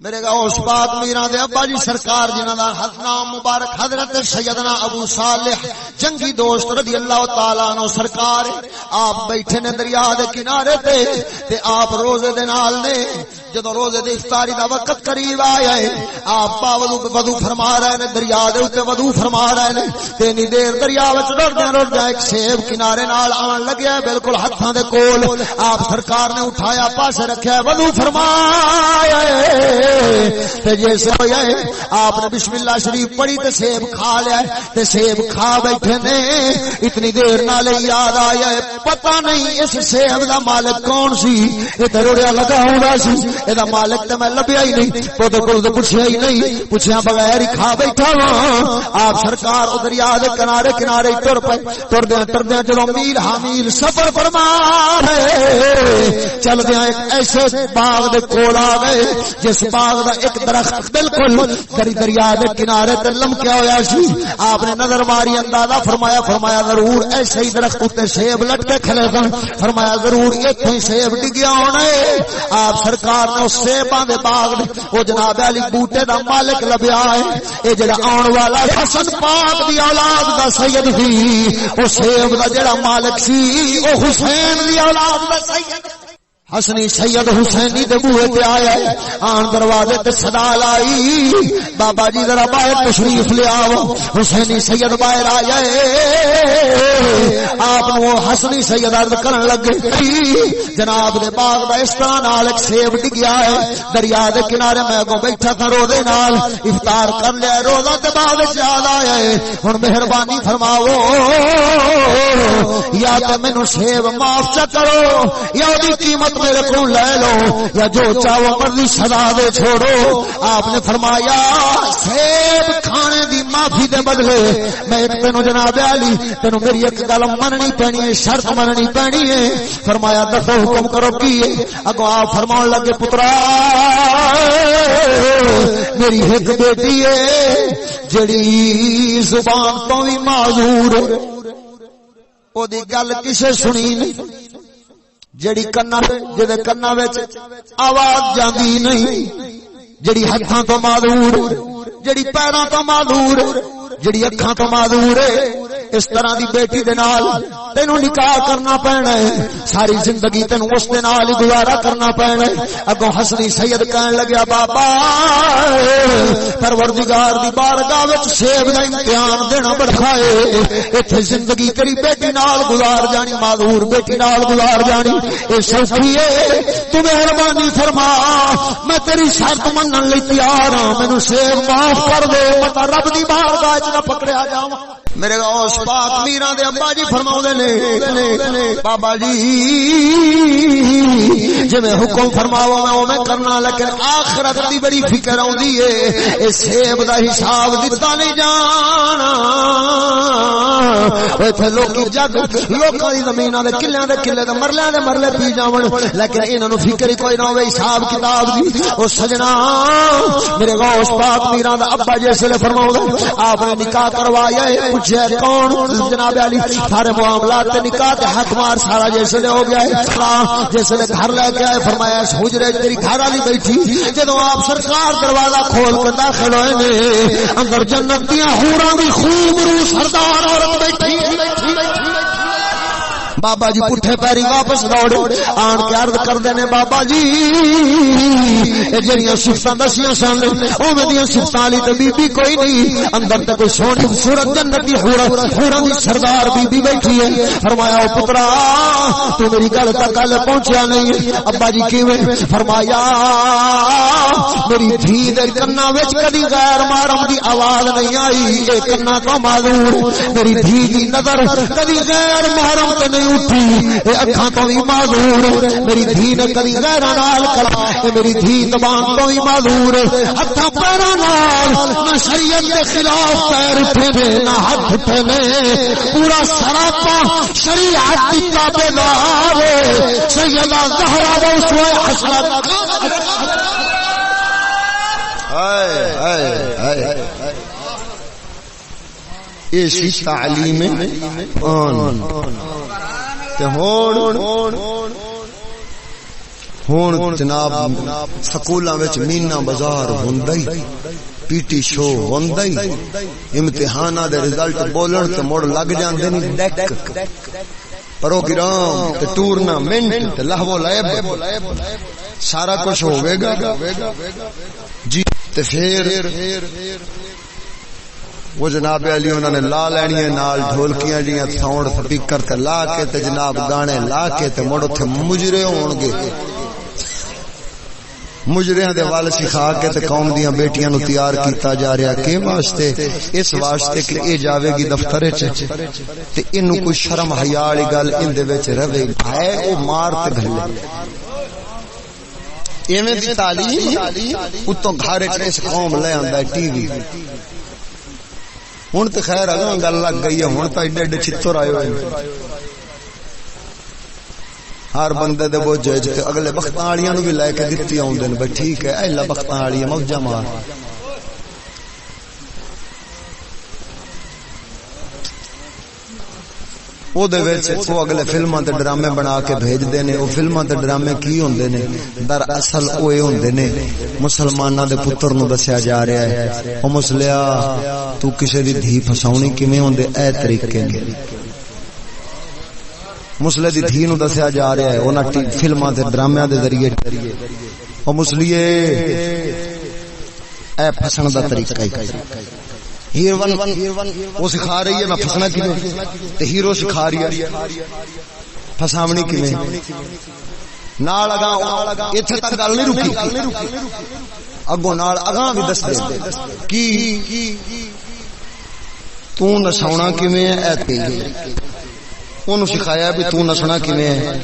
میرے غوث پاک میرا دے ابا جی سرکار جنہاں دا نام مبارک حضرت سیدنا ابو صالح جنگی دوست رضی اللہ تعالی عنہ سرکار آپ بیٹھے نے دریا دے کنارے تے آپ روزے دے نال نے جدوں روزے دی افطاری دا وقت قریب آیا ہے آپ وضو فرما رہے نے دریا دے اوتے وضو فرما رہے نے تے نی دیر دریا وچ ڈردیاں ایک سیب کنارے نال آن لگیا ہے بالکل ہتھاں دے کول آپ سرکار نے اٹھایا پاسے رکھیا وضو فرمایا تے جیسے ہویا ہے آپ نے بسم اللہ شریف پڑھی تے سیب کھا لیا تے سیب کھا بیٹھے نے اتنی دیر نال یاد آیا ہے پتہ نہیں اس سیب دا مالک کون سی اے تے روڑیا لگا ہوندا سی اے دا مالک تے میں لبیا ہی نہیں پودے کول تے پوچھیا ہی نہیں پوچھیا بغیر ہی کھا بیٹھا ہاں آپ سرکار او دریا دے کنارے کنارے ٹر پے ٹردیاں جدوں میل حامیل سفر فرما رہے چلدیاں ایک ایسے باغ دے کول آ گئے جس باغ دا ایک درخت بالکل دریا دے کنارے تے لمکیا ہویا سی آپ نے نظر ماری اندازہ فرمایا ضرور ایسے ہی درخت تے سیب لٹکے کھلے سن فرمایا ضرور ایتھے ہی سیب ڈگیا ہونا ہے آپ سرکار نے اس سیباں دے باغ دے او جناب علی بوٹے دا مالک لبیا ہے اے جڑا آن والا حسن پاک دی اولاد دا سید سی او سیب دا جڑا مالک سی او حسین دی اولاد دا سید حسنی سید حسینی دے بوئے تے آیا ہے آن دروازے تے صدا لائی بابا جی ذرا باہر تشریف لے آو حسینی سید باہر آیا ہے آپ وہ حسنی سید عرض کرن لگے جناب دے باغ دا اس طرح نال ایک سیب ڈگیا ہے دریا دے کنارے میں اگوں بیٹھا تھا روزے نال افطار کر لیا روزہ تے بعد یاد آیا ہے ہن مہربانی فرماؤ یا تے مینوں سیب معاف چا کرو یا دی قیمت میرے کو لے لو یا جو چاہو مرضی سزا دے چھوڑو آپ نے فرمایا سیب کھانے دی معافی دے بدلے میں ایک تینوں جناب علی تینوں میری ایک گل مننی پینی ہے شرط مننی پینی ہے فرمایا دسو حکم کرو کی ہے اگو آپ فرمان لگے پترا میری ایک بیٹی ہے جڑی زبان تو بھی معذور او دی گل کسے سنی نہیں جڑی جدے کنا وچ آواز جاندی نہیں جڑی ہتھاں تو معذور جڑی پیراں تو معذور جڑی اکھاں تو معذور ہے اس طرح دی بیٹی دے نال تینوں نکاح کرنا پینا ہے ساری زندگی تینوں اس دے نال ہی گزارا کرنا پینا ہے اگوں حسنی سید کہن لگیا بابا پروردگار دی بارگاہ وچ سیب دا امتحان دینا بڑھا ہے ایتھے زندگی کری بیٹی نال گزار جانی معذور بیٹی نال گزار جانی اے سوکھی ہے تو مہربانی فرما میں تیری شرط منن لئی تیار ہاں مینوں سیب معاف کر دے متا رب دی بارگاہ وچ نہ پکڑیا جاواں میرے غوث پاک میرا دے ابا جی فرماؤندے نے بابا جی جے میں حکم فرماواں میں او میں کرنا لیکن آخرت دی بڑی فکر اوندی ہے اے سیب دا حساب دتا نہیں جانا ایتھے لوکی جگ لوکاں دی زمیناں دے کلیاں دے کلے تے مرلیاں دے مرلے پی جاون لیکن انہاں نو فکر ہی کوئی نہ ہوے حساب کتاب دی او سجنا میرے غوث پاک میرا دا ابا جیسے فرماوندا آپ نے نکاح کروایا ہے کون جناب علی سارے معاملات تے نکاح تے حق مار سارا جیسے ہو گیا ہے جیسے گھر لے کے آئے فرمایا حجرے تیری گھر والی بیٹھی جدوں آپ سرکار دروازہ کھول کے داخل ہوئے نے اندر جنت دیاں حوراں دی خوب روح سردار عورت بیٹھی بابا جی پٹھے پیری واپس دوڑے آن کے عرض کردے نے بابا جی اے جڑیاں صفتاں دسیاں سن اوویں دیاں صفتاں والی تے بی بی کوئی نہیں اندر تے کوئی سونی خوبصورت جنت دی حوراں دی سردار بی بی بیٹھی ہے فرمایا او پترا تو میری گل تک گل پہنچیا نہیں ابا جی کیویں فرمایا میری دھی دے کنا وچ کدی غیر محرم دی آواز نہیں آئی اے کنا تو معذور میری دھی دی نظر کدی غیر محرم تے نہیں اٹھی اے اکھاں تو بھی معذور میری دھی نے کبھی غیراں نال کلا اے میری دھی زبان تو بھی معذور ہتھاں پیراں نال نہ شریعت دے خلاف پیر اٹھے نے نہ ہاتھ اٹھے نے پورا سراپا شریعت دی تابعدار سیدہ زہرا و اسوہ حسنہ ہائے ہائے ہائے یہ سی تعلیم قرآن تے ہون ہون جناب سکولاں وچ مینا بازار ہوندا ہی پی ٹی شو ہوندا ہی امتحاناں دے رزلٹ بولن تے مڑ لگ جاندے نے ڈیک پروگرام تے ٹورنامنٹ تے لہو لعب سارا کچھ ہوے گا جی تے پھر وہ جناب علی انہوں نے لا لینی ہے نال ڈھولکیاں جیاں ساؤنڈ سپیکر تے لا کے تے جناب گانے لا کے تے مڑ اوتھے مجرے ہون گے مجرے دے وال سکھا کے تے قوم دیاں بیٹیاں نو تیار کیتا جا رہا کہ واسطے اس واسطے کہ اے جاوے گی دفتر وچ تے اینو کوئی شرم حیا والی گل این دے وچ رہے ہے او مار تے گھلے ایویں دی تعلیم اتوں گھر وچ اس قوم لے آندا ہے ٹی وی ہن تے خیر اگاں گل لگ گئی ہے ہن تے ایڈے ایڈے چتر آئے ہوئے ہر بندے دے بوجھ تے اگلے بختاں والیاں نو بھی لے کے دتی اوندے نے بھئی ٹھیک ہے اے لا بختاں والی موجا مار او دے وچ او اگلے فلماں تے ڈرامے بنا کے بھیجدے نے او فلماں تے ڈرامے کی ہوندے نے در اصل اوے ہوندے نے مسلماناں دے پتر نو دسیا جا رہا ہے او مسلیا تو کسے دی دھی پھساونی کیویں ہوندے اے طریقے نے مسلے دی دھی نو دسیا جا رہا ہے انہاں فلماں تے ڈرامے دے ذریعے او مسلیے اے پھسن دا طریقہ ہے ہیروین وہ سکھا رہی ہے میں پھسنا کیویں تے ہیرو سکھا رہی ہے پھساونی کیویں نال اگاں ایتھے تک گل نہیں رکی اگوں نال اگاں بھی دس دے کی تو نساونا کیویں ہے اے تے اونوں سکھایا بھی تو نسنا کیویں ہے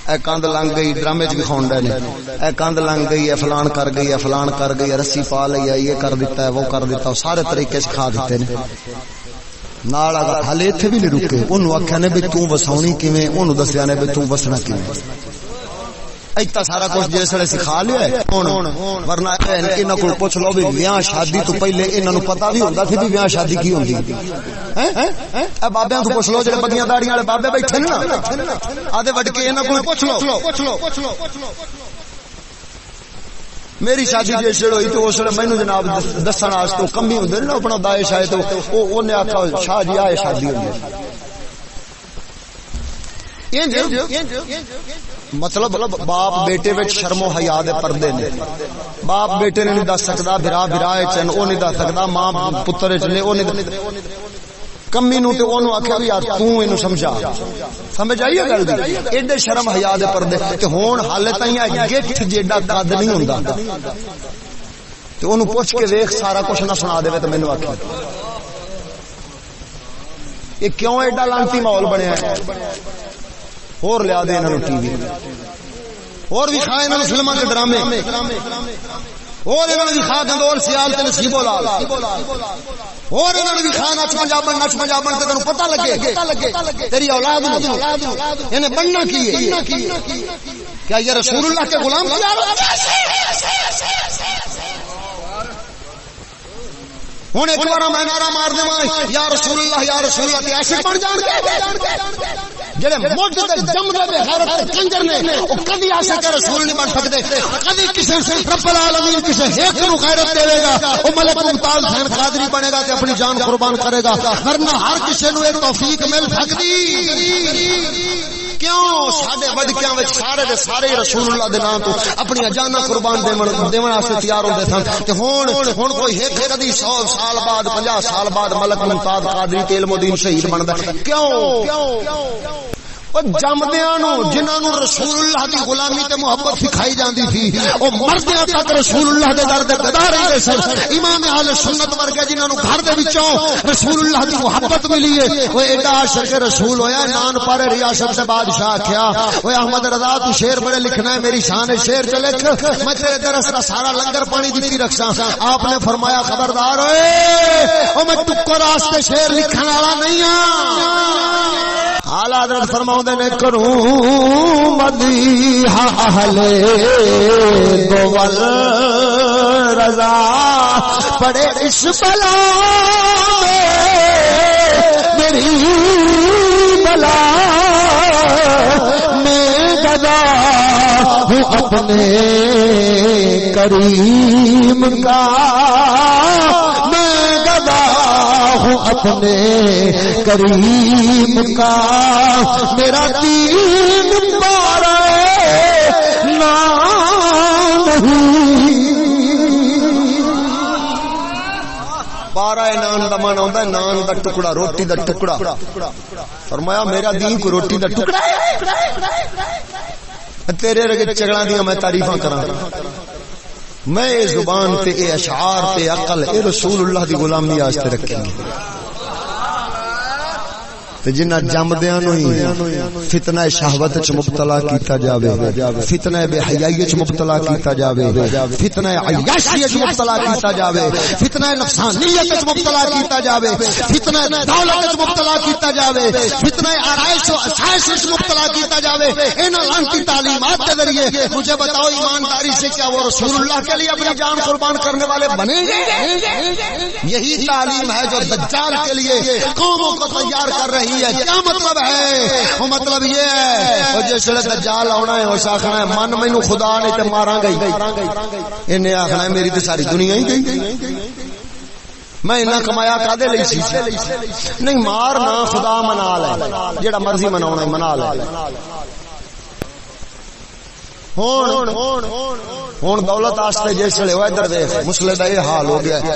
اے کاند لنگ گئی ڈرامے چ دکھاون دے نے اے کاند لنگ گئی ہے فلان کر گئی ہے فلان کر گئی ہے رسی پا لئی ہے یہ کر دیتا ہے وہ کر دیتا ہے سارے طریقے سکھا دیتے نے نال اگر ہلے ایتھے بھی نہیں رکے اونوں آکھیا نے بھی تو وساونی کیویں اونوں دسیا نے بھی تو وسنا کیویں ایتا سارا کچھ جس ویلے سکھا لیا ہے ورنہ انہاں کول پوچھ لو بھی بیاہ شادی تو پہلے انہاں نو پتہ بھی ہوندا سی بھی بیاہ شادی کی ہوندی ہے اے بابیاں کو پوچھ لو جڑے بدیاں داڑیاں والے بابے بیٹھے نا آدے وڈ کے انہاں کول پوچھ لو میری شادی جس ہوئی تو اس ویلے مینوں جناب دسن واسطے کمی ہوندے نا اپنا داعش آئے تو اونے آکھا شاہ جی آئے شادی ہوندی مطلب باپ بیٹے وچ شرم و حیا دے پردے نے باپ بیٹے نے نہیں دس سکدا بھرا بھرا وچ او نہیں دس سکدا ماں پتر وچ نے او نہیں کمی نو تے اونوں آکھیا بھی یار تو اینو سمجھا سمجھ آئی گل دی ایڈے شرم حیا دے پردے تے ہن حالے تائیں گٹھ جیڈا قد نہیں ہوندا تے اونوں پوچھ کے ویکھ سارا کچھ نہ سنا دے تے مینوں آکھیا یہ کیوں ایڈا لانتی ماحول بنیا ہے اور لیا دے انہوں ٹی وی اور بھی کھائے انہوں فلموں کے ڈرامے اور انہوں نے بھی کھا گندور سیال تے نصیب و لال اور انہوں نے بھی کھا نچ پنجابن تے تینوں پتہ لگے تیری اولاد انہیں بننا کی ہے کیا یہ رسول اللہ کے غلام تیار ہو ہوں ایک بار میں نعرہ مار دے یا رسول اللہ تے عاشق بن جان گے جڑے مجھ تے جم دے بے غیرت کنجر نے او کبھی عاشق رسول نہیں بن سکدے کبھی کسی رب العالمین کسی ایک نو غیرت دے گا او ملک ممتاز حسین قادری بنے گا تے اپنی جان قربان کرے گا ورنہ ہر کسی نو ایک توفیق مل سکدی کیوں ساڈے وڈکیاں وچ سارے دے سارے رسول اللہ دے نام تو اپنی جاناں قربان دیون واسطے تیار ہوندے سن تے ہن کوئی ایک کدی 100 سال بعد 50 سال بعد ملک ممتاز قادری تے علم الدین شہید بندا کیوں او جمدیاں نو جنہاں نو رسول اللہ دی غلامی تے محبت سکھائی جاندی تھی او مردیاں تک رسول اللہ دے در تے گدا رہندے سن امام اہل سنت ورگے جنہاں نو گھر دے وچوں رسول اللہ دی محبت ملی ہے او ایڈا عاشق رسول ہویا نان پر ریاست دے بادشاہ کیا او احمد رضا تو شعر بڑے لکھنا ہے میری شان شعر چ لکھ میں تیرے درس دا سارا لنگر پانی دتی رکھساں آپ نے فرمایا خبردار اوئے او میں ٹکر واسطے شعر لکھن والا نہیں ہاں اعلی حضرت فرماؤں نے کروں مدیح اہل گول رضا پڑے اس بلا میری بلا میں گدا ہوں اپنے کریم کا، میں گدا ہوں اپنے کریم کا، میرا دین پارا نام نہیں۔ پارا نان دا مانا ہوندا ہے نان دا ٹکڑا، روٹی دا ٹکڑا۔ فرمایا میرا دین کو روٹی دا ٹکڑا ہے، تیرے رگے چگڑا دیا میں تعریفاں کراں، میں اے زبان تے اے اشعار تے عقل اے رسول اللہ دی غلامی واسطے رکھی تے جنہ جمدیاں نو ہی فتنہ شہوت وچ مبتلا کیتا جاوے، فتنہ بے حیائی وچ مبتلا کیتا جاوے، فتنہ عیاشی وچ مبتلا کیتا جاوے، فتنہ نفسانیت وچ مبتلا کیتا جاوے، فتنہ دولت وچ مبتلا کیتا جاوے، فتنہ آرائش و آسائش وچ مبتلا کیتا جاوے، ان لعنتی تعلیمات کے ذریعے مجھے بتاؤ ایمانداری سے کیا وہ رسول اللہ کے لیے اپنی جان قربان کرنے والے بنیں گے؟ یہی تعلیم ہے جو دجال کے لیے قوموں کو تیار کر رہی ہے۔ کیا مطلب ہے؟ وہ مطلب یہ ہے وہ جس ویلے دجال آنا ہے اس آخنا ہے من مینو خدا نہیں تے ماراں گئی، انہیں آخنا ہے میری تے ساری دنیا ہی گئی، میں اتنا کمایا کدے لئی سی؟ نہیں مارنا خدا منا لے، جیڑا مرضی مناونا ہے منا لے۔ ہن دولت واسطے جس ویلے ادھر ویکھ مسلے دا یہ حال ہو گیا ہے۔